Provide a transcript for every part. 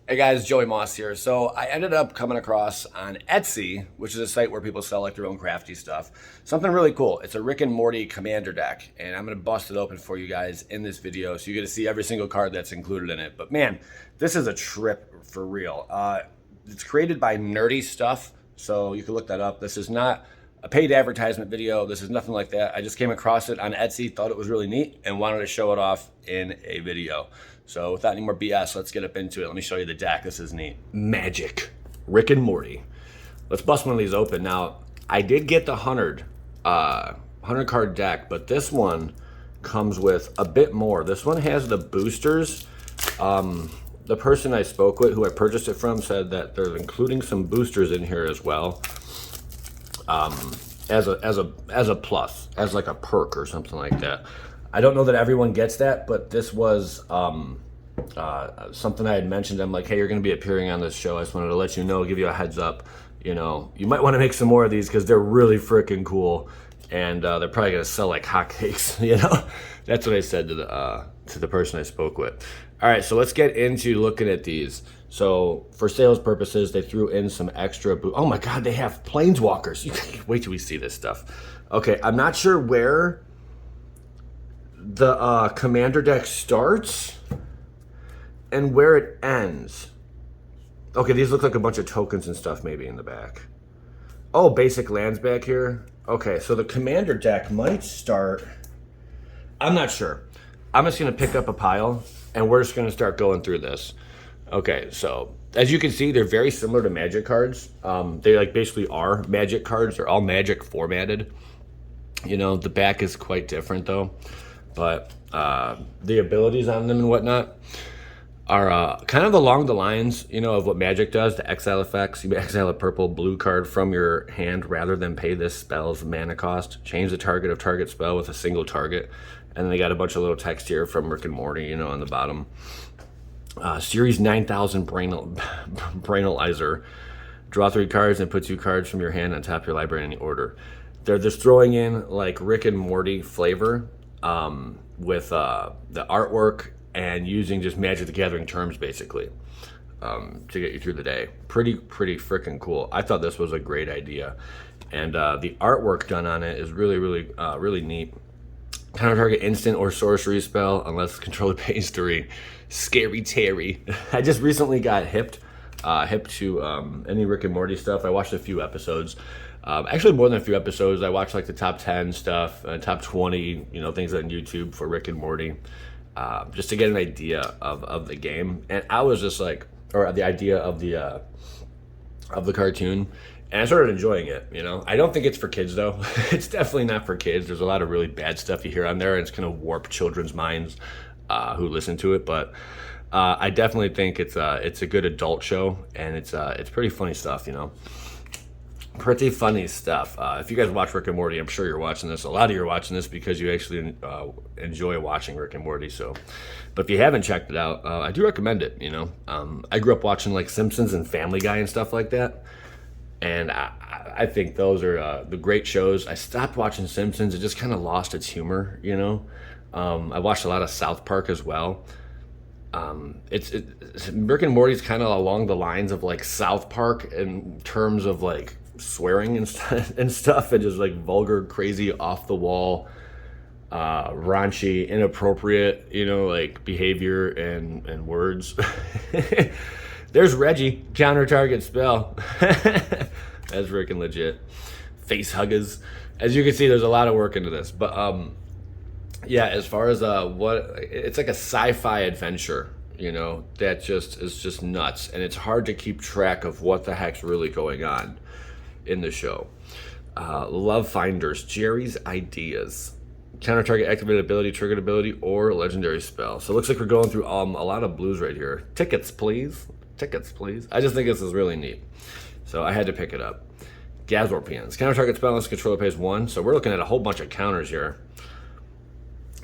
Hey guys, Joey Moss here. So I ended up coming across on Etsy, which is a site where people sell like their own crafty stuff, something really cool. It's a Rick and Morty commander deck, and I'm gonna bust it open for you guys in this video so you get to see every single card that's included in it. But man, this is a trip for real. It's created by Nerdy Stuff, so you can look that up. This is not a paid advertisement video. This is nothing like that. I just came across it on Etsy, thought it was really neat, and wanted to show it off in a video. So without any more BS, let's get up into it. Let me show you the deck. This is neat. Magic. Rick and Morty. Let's bust one of these open. Now, I did get the 100 card deck, but this one comes with a bit more. This one has the boosters. The person I spoke with, who I purchased it from, said that they're including some boosters in here as well. As a plus, as like a perk or something like that. I don't know that everyone gets that, but this was something I had mentioned. I'm like, hey, you're going to be appearing on this show. I just wanted to let you know, give you a heads up. You know, you might want to make some more of these because they're really freaking cool, and they're probably going to sell like hotcakes. You know, that's what I said to the person I spoke with. All right, so let's get into looking at these. So for sales purposes, they threw in some extra. Oh my God, they have Planeswalkers. Wait till we see this stuff. Okay, I'm not sure where the commander deck starts and where it ends. Okay, these look like a bunch of tokens and stuff maybe in the back. Oh, basic lands back here. Okay, so the commander deck might start. I'm not sure. I'm just going to pick up a pile and we're just going to start going through this. Okay, so as you can see, they're very similar to Magic cards. They like basically are Magic cards. They're all Magic formatted. You know, the back is quite different though. But the abilities on them and whatnot are kind of along the lines, you know, of what Magic does. The exile effects, you exile a purple blue card from your hand rather than pay this spell's mana cost. Change the target of target spell with a single target. And then they got a bunch of little text here from Rick and Morty, you know, on the bottom. Series 9000 Brainalizer. Draw 3 cards and put 2 cards from your hand on top of your library in any order. They're just throwing in like Rick and Morty flavor with the artwork and using just Magic the Gathering terms basically to get you through the day. Pretty freaking cool. I thought this was a great idea, and the artwork done on it is really neat. Counter target instant or sorcery spell unless controller pays 3. Scary Terry. I just recently got hip to any Rick and Morty stuff. I watched a few episodes. Actually, more than a few episodes. I watched like the top 10 stuff, top 20, you know, things on YouTube for Rick and Morty, just to get an idea of the game. And I was just like, or the idea of the cartoon, and I started enjoying it. You know, I don't think it's for kids though. It's definitely not for kids. There's a lot of really bad stuff you hear on there, and it's gonna warp children's minds who listen to it. But I definitely think it's a good adult show, and it's pretty funny stuff. You know. Pretty funny stuff. If you guys watch Rick and Morty, I'm sure you're watching this. A lot of you are watching this because you actually enjoy watching Rick and Morty. So, but if you haven't checked it out, I do recommend it. You know, I grew up watching like Simpsons and Family Guy and stuff like that, and I think those are the great shows. I stopped watching Simpsons; it just kind of lost its humor. You know, I watched a lot of South Park as well. Rick and Morty's kind of along the lines of like South Park in terms of like swearing and stuff, and just like vulgar, crazy, off the wall, raunchy, inappropriate, you know, like behavior and words. There's Reggie, counter target spell. That's freaking legit. Face huggers. As you can see, there's a lot of work into this, but yeah, as far as it's like a sci-fi adventure, you know, that just is just nuts, and it's hard to keep track of what the heck's really going on in the show. Love Finders, Jerry's Ideas. Counter target activated ability, triggered ability, or legendary spell. So it looks like we're going through a lot of blues right here. Tickets, please. Tickets, please. I just think this is really neat, so I had to pick it up. Gazorpians. Counter target spell unless controller pays 1. So we're looking at a whole bunch of counters here.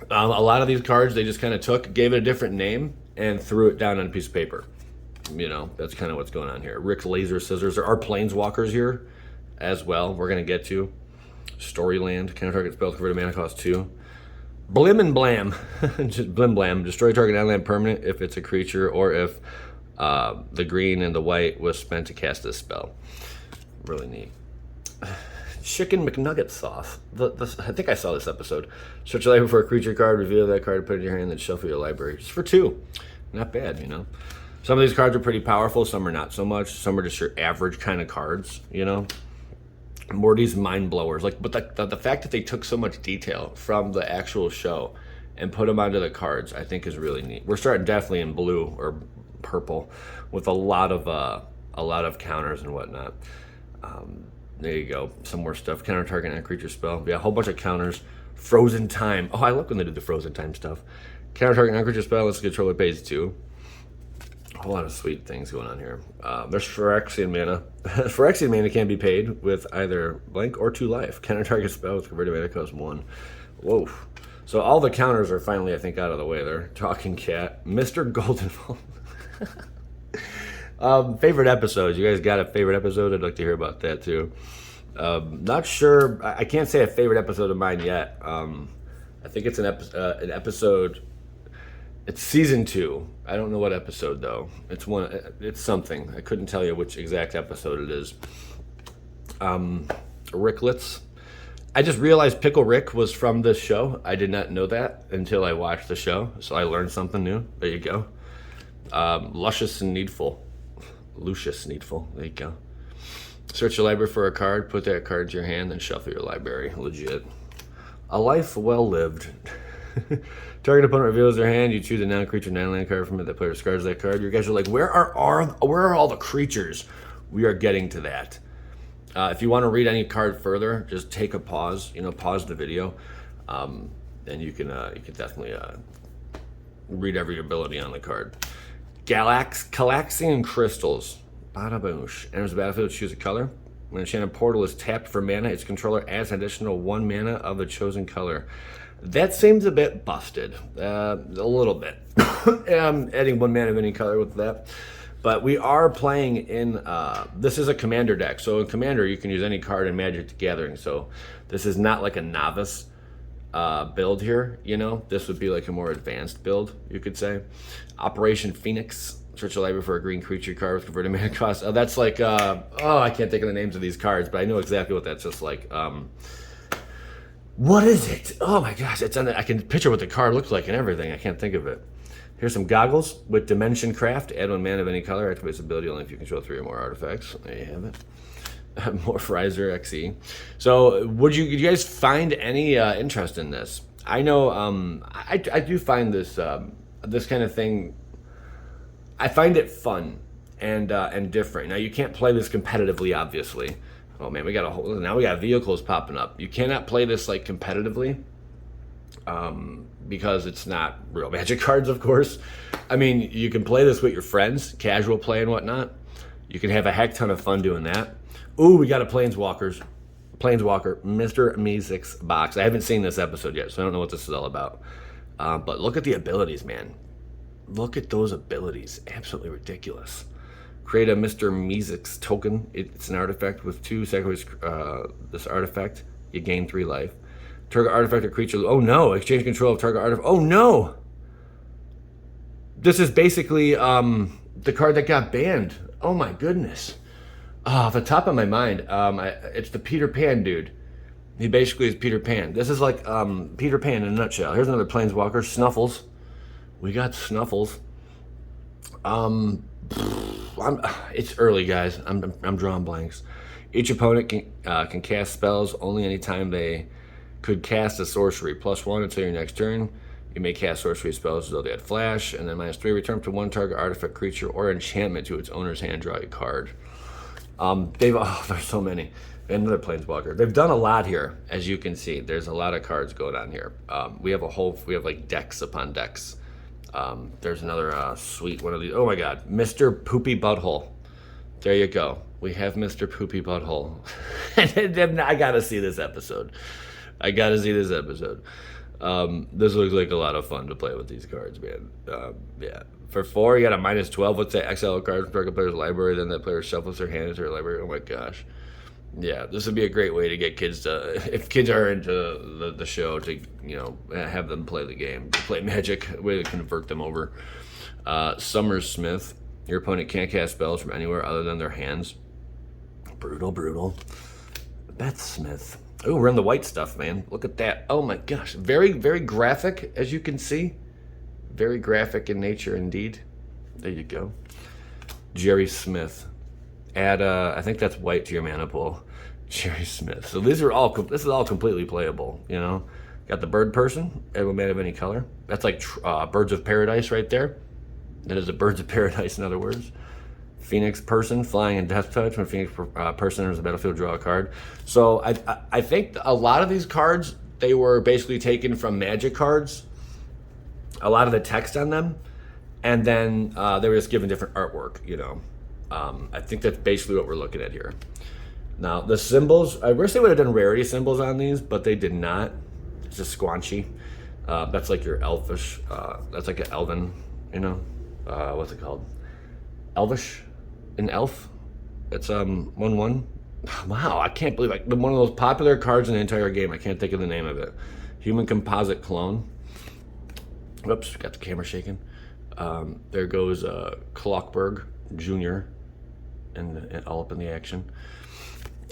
A lot of these cards they just kind of gave it a different name, and threw it down on a piece of paper. You know, that's kind of what's going on here. Rick Laser Scissors. There are Planeswalkers here as well. We're going to get to Storyland. Counter target spell converted mana cost 2. Blim and Blam. Just Blim Blam. Destroy target non-land permanent if it's a creature or if The green and the white was spent to cast this spell. Really neat. Chicken McNugget sauce. I think I saw this episode. Search your library for a creature card, reveal that card, put it in your hand, then shuffle your library. Just for 2. Not bad, you know. Some of these cards are pretty powerful, some are not so much. Some are just your average kind of cards, you know. Morty's mind blowers. Like, but the fact that they took so much detail from the actual show and put them onto the cards, I think is really neat. We're starting definitely in blue or purple with a lot of counters and whatnot. There you go. Some more stuff. Counter target and creature spell. Yeah, a whole bunch of counters. Frozen time. Oh, I love when they do the frozen time stuff. Counter target and creature spell. Let's controller pays 2. A whole lot of sweet things going on here. There's Phyrexian mana. Phyrexian mana can be paid with either blank or 2 life. Counter target spell with converted mana cost 1. Whoa. So all the counters are finally, I think, out of the way there. Talking Cat. Mr. Golden. Favorite episodes. You guys got a favorite episode? I'd like to hear about that too. Not sure. I can't say a favorite episode of mine yet. I think it's an episode. It's season 2. I don't know what episode though. It's one. It's something. I couldn't tell you which exact episode it is. Ricklets. I just realized Pickle Rick was from this show. I did not know that until I watched the show. So I learned something new. There you go. Luscious and Needful. Lucius Needful. There you go. Search your library for a card. Put that card into your hand, then shuffle your library. Legit. A life well lived. Target opponent reveals their hand. You choose a non-creature, non-land card from it. The player discards that card. You guys are like, where are all the creatures? We are getting to that. If you want to read any card further, just take a pause. Pause the video, and you can definitely read every ability on the card. Calaxian Crystals. Bada boosh. Enters the battlefield, choose a color. When Enchanted Portal is tapped for mana, its controller adds an additional 1 mana of the chosen color. That seems a bit busted. A little bit. Adding 1 mana of any color with that. But we are playing in, this is a Commander deck. So in Commander, you can use any card in Magic the Gathering. So this is not like a novice build here, This would be like a more advanced build, you could say. Operation Phoenix. Search your library for a green creature card with converted mana cost. Oh, that's like, I can't think of the names of these cards, but I know exactly what that's just like. What is it? Oh my gosh, it's on I can picture what the card looks like and everything. I can't think of it. Here's some goggles with Dimension Craft. Add 1 mana of any color. Activate this ability only if you control 3 or more artifacts. There you have it. Morphizer XE. So, did you guys find any interest in this? I know I do find this this kind of thing. I find it fun and different. Now you can't play this competitively, obviously. Oh man, we got vehicles popping up. You cannot play this like competitively, because it's not real Magic cards, of course. I mean, you can play this with your friends, casual play and whatnot. You can have a heck ton of fun doing that. Ooh, we got a Planeswalker, Mr. Meeseeks box. I haven't seen this episode yet, so I don't know what this is all about. But look at the abilities, man. Look at those abilities. Absolutely ridiculous. Create a Mr. Meeseeks token. It's an artifact with 2 sacrifice. This artifact, you gain 3 life. Target artifact or creature. Oh no! Exchange control of target artifact. Oh no! This is basically the card that got banned. Oh my goodness. Off the top of my mind, it's the Peter Pan dude. He basically is Peter Pan. This is like Peter Pan in a nutshell. Here's another Planeswalker, Snuffles. We got Snuffles. It's early, guys. I'm drawing blanks. Each opponent can cast spells only anytime they could cast a sorcery. +1 until your next turn. You may cast sorcery spells as though they had flash, and then -3 return to 1 target artifact, creature, or enchantment to its owner's hand. Draw a card. There's so many. Another Planeswalker. They've done a lot here, as you can see. There's a lot of cards going on here. We have like decks upon decks. There's another sweet one of these. Oh my God, Mr. Poopy Butthole. There you go. We have Mr. Poopy Butthole. I gotta see this episode. This looks like a lot of fun to play with these cards, man. Yeah. For 4, you got a -12. What's that? Exile a card from target player's library, then that player shuffles their hand into their library. Oh my gosh. Yeah, this would be a great way to get kids to, if kids are into the show, to have them play the game, play Magic, a way to convert them over. Summersmith. Your opponent can't cast spells from anywhere other than their hands. Brutal, brutal. Beth Smith. Oh, we're in the white stuff, man. Look at that. Oh my gosh. Very, very graphic, as you can see. Very graphic in nature indeed. There you go. Jerry Smith. Add, I think that's white to your mana pool. Jerry Smith. So this is all completely playable, you know. Got the bird person, every man of any color. That's like Birds of Paradise right there. That is a Birds of Paradise, in other words. Phoenix person, flying and death touch. When Phoenix person enters the battlefield, draw a card. So I think a lot of these cards, they were basically taken from Magic cards. A lot of the text on them. And then they were just given different artwork, you know. I think that's basically what we're looking at here. Now, the symbols, I wish they would have done rarity symbols on these, but they did not. It's just squanchy. That's like your elfish, that's like an elven, you know. What's it called? Elvish? An elf? It's 1/1. Wow, I can't believe one of those popular cards in the entire game. I can't think of the name of it. Human composite clone. Whoops, got the camera shaking. There goes Clockberg Jr. and all up in the action.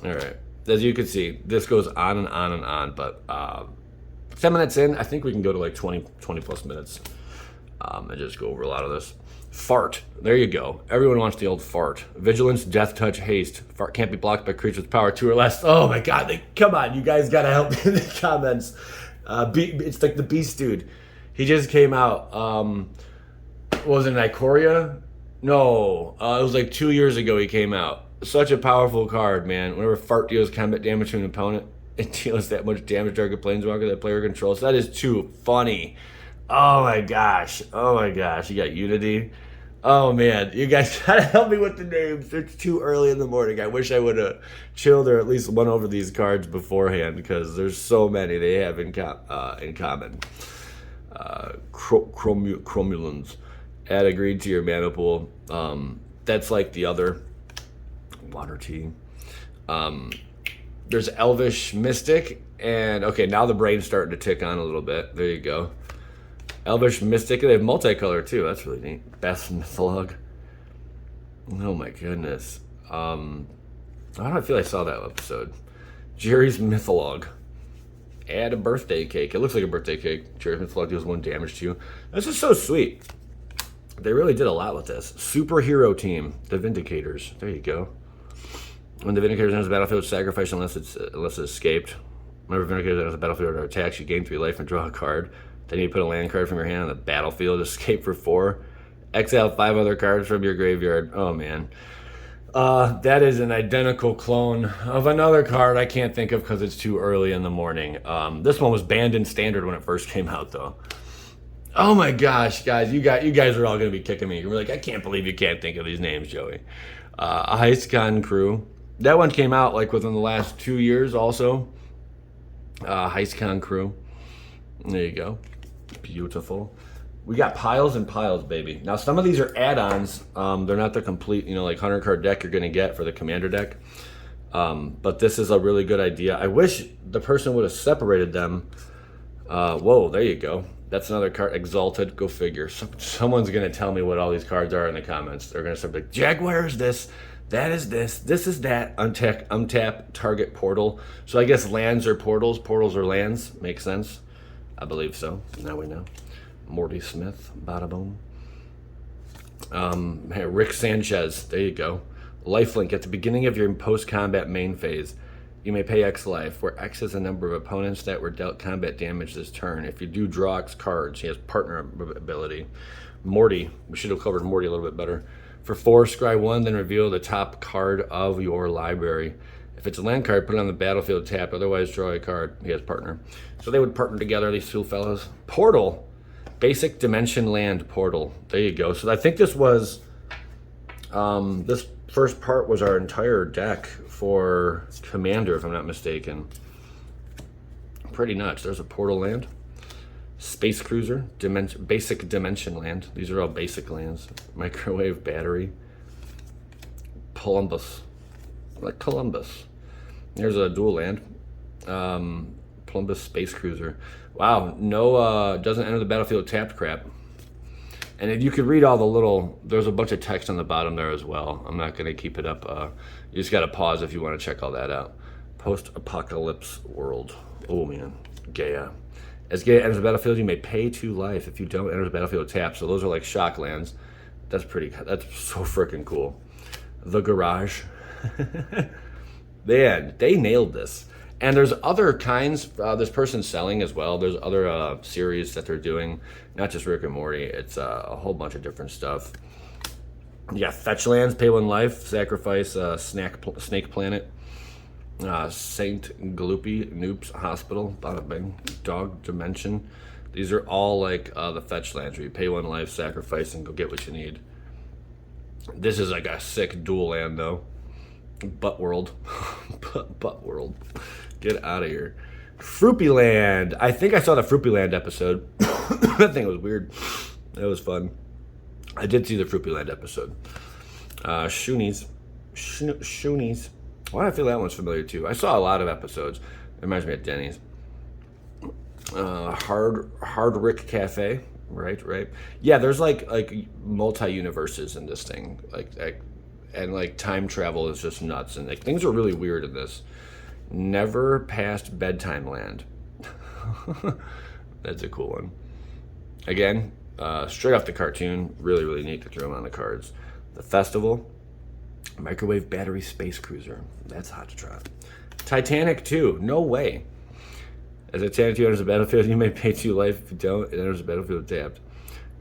All right, as you can see, this goes on and on and on, but 10 minutes in, I think we can go to like 20 plus minutes and just go over a lot of this. Fart. There you go. Everyone wants the old fart. Vigilance, death touch, haste. Fart can't be blocked by creatures with power 2 or less. Oh my god, come on, you guys gotta help me in the comments. It's like the Beast Dude. He just came out. Was it Ikoria? No, it was like 2 years ago he came out. Such a powerful card, man. Whenever Fart deals combat damage to an opponent, it deals that much damage to target Planeswalker that player controls. That is too funny. Oh my gosh. Oh my gosh. You got Unity. Oh man. You guys gotta help me with the names. It's too early in the morning. I wish I would have chilled or at least went over these cards beforehand because there's so many they have in common. Chromulans. Add a green to your mana pool. That's like the other water tea. There's Elvish Mystic. And okay, now the brain's starting to tick on a little bit. There you go. Elvish Mystic. They have multicolor too. That's really neat. Best Mytholog. Oh my goodness. I don't feel I saw that episode. Jerry's Mytholog. Add a birthday cake. It looks like a birthday cake. Jerry's Mytholog deals 1 damage to you. This is so sweet. They really did a lot with this. Superhero team. The Vindicators. There you go. When the Vindicators enters the battlefield, sacrifice unless it's escaped. Whenever Vindicators enters the battlefield or attacks, you gain 3 life and draw a card. Then you put a land card from your hand on the battlefield, escape for 4. Exile 5 other cards from your graveyard. Oh, man. That is an identical clone of another card I can't think of because it's too early in the morning. This one was banned in Standard when it first came out, though. Oh, my gosh, guys. You guys are all going to be kicking me. You're like, I can't believe you can't think of these names, Joey. A Heistcon crew. That one came out, like, within the last 2 years also. Heistcon crew. There you go. Beautiful. We got piles and piles, baby. Now, some of these are add-ons. They're not the complete, like 100-card deck you're going to get for the Commander deck. But this is a really good idea. I wish the person would have separated them. Whoa, there you go. That's another card. Exalted. Go figure. Someone's going to tell me what all these cards are in the comments. They're going to say, like, Jaguar is this. That is this. This is that. Untap, target, portal. So I guess lands are portals. Portals are lands. Makes sense. I believe so. Now we know. Morty Smith. Bada boom. Hey, Rick Sanchez. There you go. Lifelink. At the beginning of your post-combat main phase, you may pay X life, where X is the number of opponents that were dealt combat damage this turn. If you do draw X cards, he has partner ability. Morty. We should have covered Morty a little bit better. For 4, scry 1, then reveal the top card of your library. If it's a land card, put it on the battlefield tapped. Otherwise, draw a card. He has partner. So they would partner together, these two fellows. Portal. Basic Dimension Land Portal. There you go. So I think this was... this first part was our entire deck for Commander, if I'm not mistaken. Pretty nuts. There's a Portal Land. Space Cruiser. Basic Dimension Land. These are all basic lands. Microwave Battery. Columbus. Like Columbus. There's a dual land. Columbus Space Cruiser. Wow, no, doesn't enter the battlefield tapped crap. And if you could read all the little, there's a bunch of text on the bottom there as well. I'm not going to keep it up. You just got to pause if you want to check all that out. Post-apocalypse world. Oh, man. Gaia. As Gaia enters the battlefield, you may pay 2 life. If you don't enter the battlefield, tap. So those are like shock lands. That's so freaking cool. The Garage. Man, they nailed this. And there's other kinds. This person's selling as well. There's other series that they're doing. Not just Rick and Morty. It's a whole bunch of different stuff. Yeah, fetch lands, pay 1 life, sacrifice Snake Planet, Saint Gloopy, Noops Hospital, Bada Bing, Dog Dimension. These are all like the fetch lands where you pay 1 life, sacrifice, and go get what you need. This is like a sick dual land though. Butt World. Butt World. Get out of here. Fruipy Land. I think I saw the Fruipy Land episode. That thing was weird. That was fun. I did see the Fruipy Land episode. Shoonies. Shoonies. Why do I feel that one's familiar too? I saw a lot of episodes. It reminds me of Denny's. Hard Rick Cafe. Right. Yeah, there's like multi-universes in this thing. And like time travel is just nuts. And like things are really weird in this. Never Past Bedtime Land. That's a cool one. Again, straight off the cartoon. Really, really neat to throw them on the cards. The Festival. Microwave Battery Space Cruiser. That's hot to try. Titanic 2. No way. As Titanic 2 enters the battlefield, you may pay 2 life. If you don't, it enters the battlefield tapped.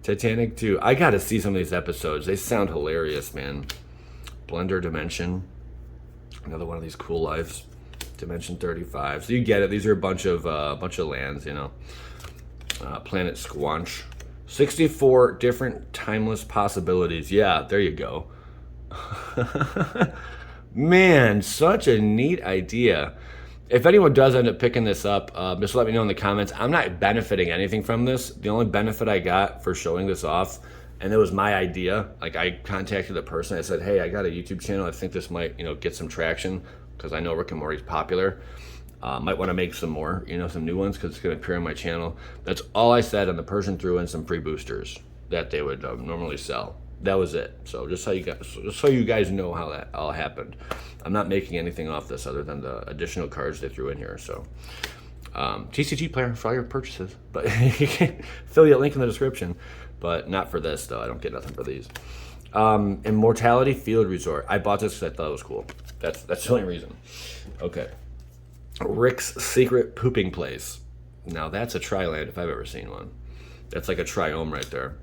Titanic 2. I gotta see some of these episodes. They sound hilarious, man. Blender Dimension. Another one of these cool lives. Dimension 35. So you get it. These are a bunch of lands, you know. Planet Squanch. 64 different timeless possibilities. Yeah, there you go. Man, such a neat idea. If anyone does end up picking this up, just let me know in the comments. I'm not benefiting anything from this. The only benefit I got for showing this off, and it was my idea. Like I contacted the person. I said, hey, I got a YouTube channel. I think this might, get some traction because I know Rick and Morty's popular. Might want to make some more, some new ones because it's going to appear on my channel. That's all I said, and the person threw in some free boosters that they would normally sell. That was it. So just so you guys know how that all happened. I'm not making anything off this other than the additional cards they threw in here. So TCG player for all your purchases, but you can affiliate link in the description. But not for this though. I don't get nothing for these. Immortality Field Resort. I bought this because I thought it was cool. That's the only reason. Okay. Rick's Secret Pooping Place. Now that's a tri-land if I've ever seen one. That's like a triome right there.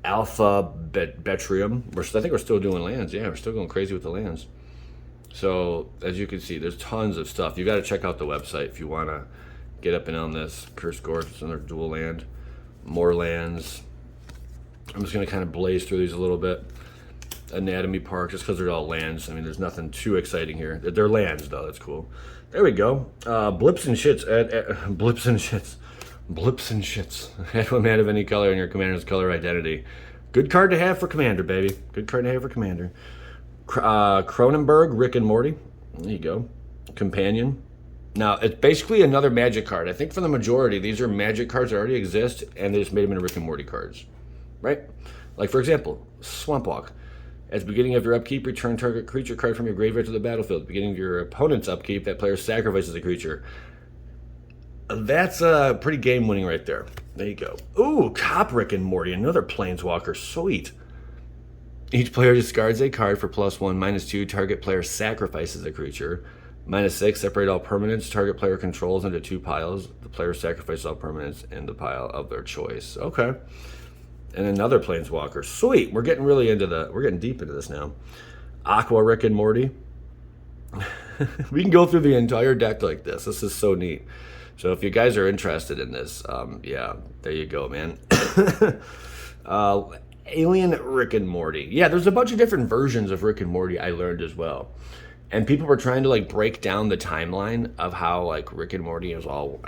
Alpha Betrium. I think we're still doing lands. Yeah, we're still going crazy with the lands. So as you can see, there's tons of stuff. You got to check out the website if you want to get up and on this. Cursed Gorge, it's another dual land. More lands. I'm just going to kind of blaze through these a little bit. Anatomy Park, just because they're all lands. I mean, there's nothing too exciting here. They're lands, though. That's cool. There we go. Blips and Shits. Blips and Shits. Blips and Shits. Add 1 mana of any color in your commander's color identity. Good card to have for Commander, baby. Good card to have for Commander. Cronenberg, Rick and Morty. There you go. Companion. Now, it's basically another Magic card. I think for the majority, these are Magic cards that already exist, and they just made them into Rick and Morty cards. Right? Like, for example, Swamp Walk. At the beginning of your upkeep, return target creature card from your graveyard to the battlefield. At the beginning of your opponent's upkeep, that player sacrifices a creature. That's pretty game-winning right there. There you go. Ooh, Cop Rick and Morty, another Planeswalker. Sweet. Each player discards a card for +1, -2. Target player sacrifices a creature. -6, separate all permanents target player controls into 2 piles. The player sacrifices all permanents in the pile of their choice. Okay. And another Planeswalker. Sweet. We're getting deep into this now. Aqua Rick and Morty. We can go through the entire deck like this. This is so neat. So if you guys are interested in this, yeah, there you go, man. Alien Rick and Morty. Yeah, there's a bunch of different versions of Rick and Morty I learned as well. And people were trying to break down the timeline of how Rick and Morty is all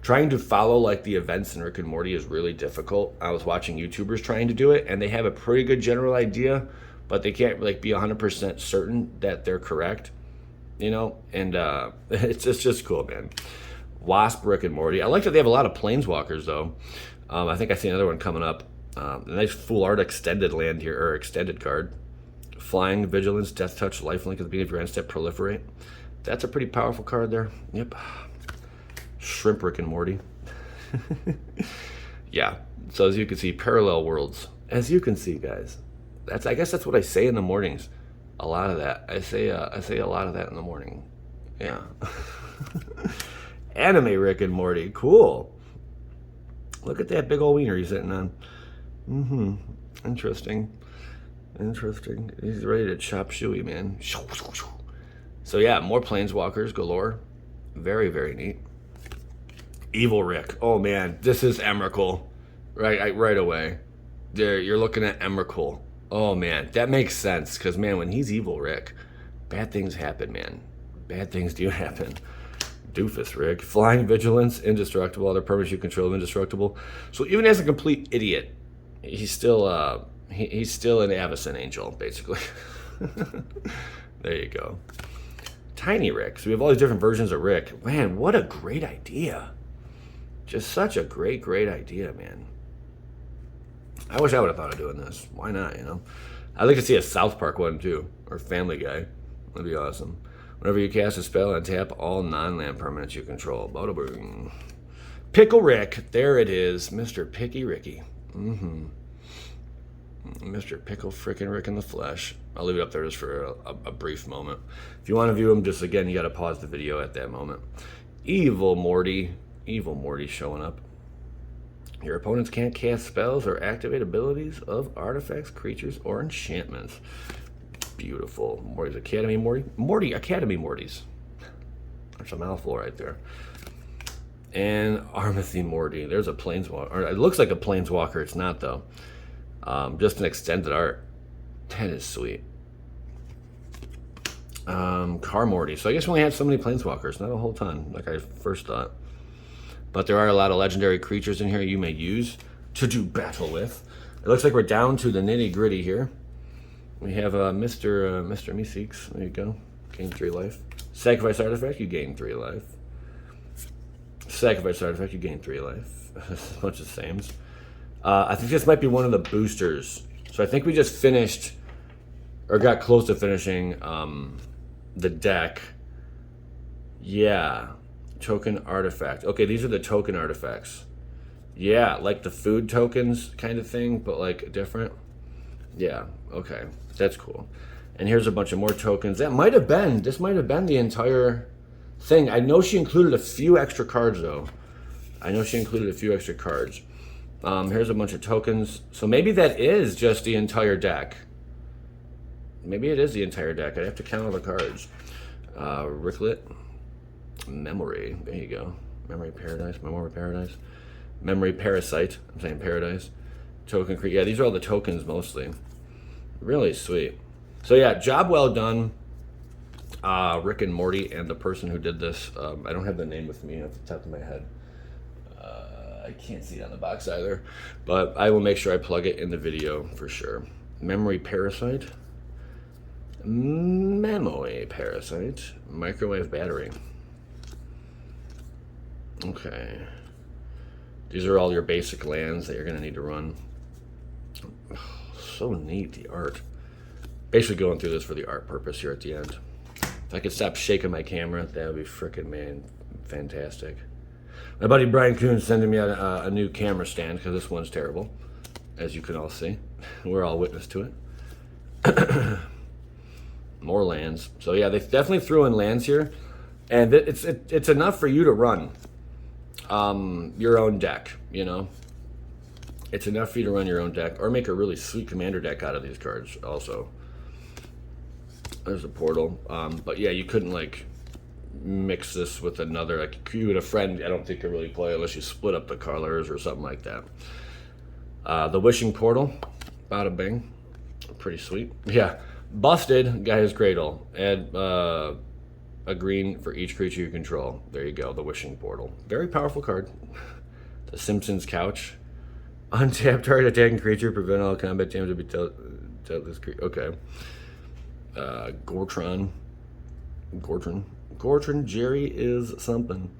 trying to follow the events in Rick and Morty is really difficult. I was watching YouTubers trying to do it, and they have a pretty good general idea, but they can't be 100% certain that they're correct. And it's just cool, man. Wasp, Rick and Morty. I like that they have a lot of Planeswalkers, though. I think I see another one coming up. A nice full art extended land here, or extended card. Flying, Vigilance, Death Touch, Lifelink at the beginning of your end step, Proliferate. That's a pretty powerful card there. Yep. Shrimp Rick and Morty. Yeah. So as you can see, parallel worlds. As you can see, guys. I guess that's what I say in the mornings. A lot of that. I say a lot of that in the morning. Yeah. Anime Rick and Morty. Cool. Look at that big old wiener he's sitting on. Interesting. He's ready to chop suey, man. So yeah, more Planeswalkers galore. Very, very neat. Evil Rick. Oh man, this is Emrakul. Right away. There, you're looking at Emrakul. Oh man, that makes sense. Because man, when he's Evil Rick, bad things happen, man. Bad things do happen. Doofus Rick. Flying, Vigilance, Indestructible. Other permanents you control indestructible. So even as a complete idiot, he's still an Avacyn Angel, basically. There you go. Tiny Rick. So we have all these different versions of Rick. Man, what a great idea. Just such a great idea, man. I wish I would have thought of doing this. Why not, you know? I'd like to see a South Park one, too. Or Family Guy. That'd be awesome. Whenever you cast a spell, untap all non-land permanents you control. Bada boom. Pickle Rick. There it is. Mr. Picky Ricky. Mr. Pickle frickin' Rick in the flesh. I'll leave it up there just for a brief moment. If you want to view him, just again, you got to pause the video at that moment. Evil Morty. Evil Morty showing up. Your opponents can't cast spells or activate abilities of artifacts, creatures, or enchantments. Beautiful. Morty's Academy Morty. Academy Mortys. That's a mouthful right there. And Armathy Morty. There's a Planeswalker. It looks like a Planeswalker. It's not, though. Just an extended art. That is sweet. Car Morty. So I guess we only had so many Planeswalkers. Not a whole ton, like I first thought. But there are a lot of legendary creatures in here you may use to do battle with. It looks like we're down to the nitty gritty here. We have Mr. Meeseeks. There you go. Gain 3 life. Sacrifice artifact, you gain 3 life. Sacrifice artifact, you gain 3 life. A bunch of sames. I think this might be one of the boosters. So I think we just finished, or got close to finishing the deck. Yeah. Token artifact. Okay, these are the token artifacts. Yeah, like the food tokens kind of thing, but like different. Yeah, okay. That's cool. And here's a bunch of more tokens. This might have been the entire thing. I know she included a few extra cards, though. Here's a bunch of tokens. So maybe that is just the entire deck. Maybe it is the entire deck. I'd have to count all the cards. Ricklet. Memory. There you go. Memory Parasite. I'm saying Paradise. Token Creek. Yeah, these are all the tokens mostly. Really sweet. So yeah, job well done. Rick and Morty and the person who did this. I don't have the name with me off the top of my head. I can't see it on the box either. But I will make sure I plug it in the video for sure. Memory Parasite. Microwave battery. Okay. These are all your basic lands that you're going to need to run. Oh, so neat, the art. Basically going through this for the art purpose here at the end. If I could stop shaking my camera, that would be frickin' man fantastic. My buddy Brian Coons sending me a new camera stand because this one's terrible, as you can all see. We're all witness to it. More lands. So yeah, they definitely threw in lands here, and it's enough for you to run your own deck, you know. It's enough for you to run your own deck, or make a really sweet commander deck out of these cards also. There's a portal. But yeah, you couldn't like mix this with another, like you and a friend, I don't think could really play unless you split up the colors or something like that. The Wishing Portal, bada bing. Pretty sweet. Yeah. Busted, Gaia's Cradle. Add a green for each creature you control. There you go, the Wishing Portal. Very powerful card. The Simpsons Couch. Untap target attacking creature, prevent all combat damage to be dealt this creature. Okay. Gortron, Jerry is something.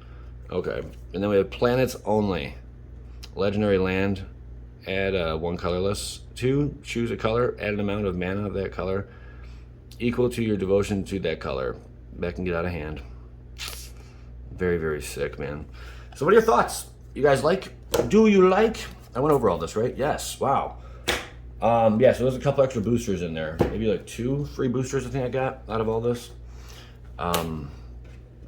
Okay. And then we have Planets Only. Legendary land, add 1 colorless. 2, choose a color, add an amount of mana of that color equal to your devotion to that color. That can get out of hand. Very, very sick, man. So what are your thoughts? You guys like? Do you like? I went over all this, right? Yes. Wow. Yeah, so there's a couple extra boosters in there. Maybe like 2 free boosters I think I got out of all this.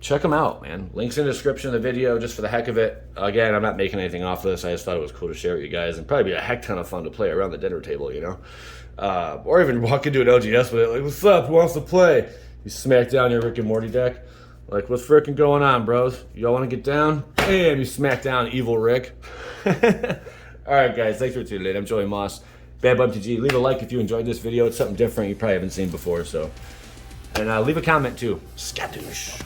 Check them out, man. Links in the description of the video just for the heck of it. Again, I'm not making anything off this. I just thought it was cool to share with you guys. And probably be a heck ton of fun to play around the dinner table, you know? Or even walk into an LGS with it. Like, what's up? Who wants to play? You smack down your Rick and Morty deck. Like, what's frickin' going on, bros? Y'all want to get down? Bam! You smack down evil Rick. Alright, guys. Thanks for tuning in. I'm Joey Moss. Bad Bub TG. Leave a like if you enjoyed this video. It's something different you probably haven't seen before, so... And leave a comment, too. Skadoosh.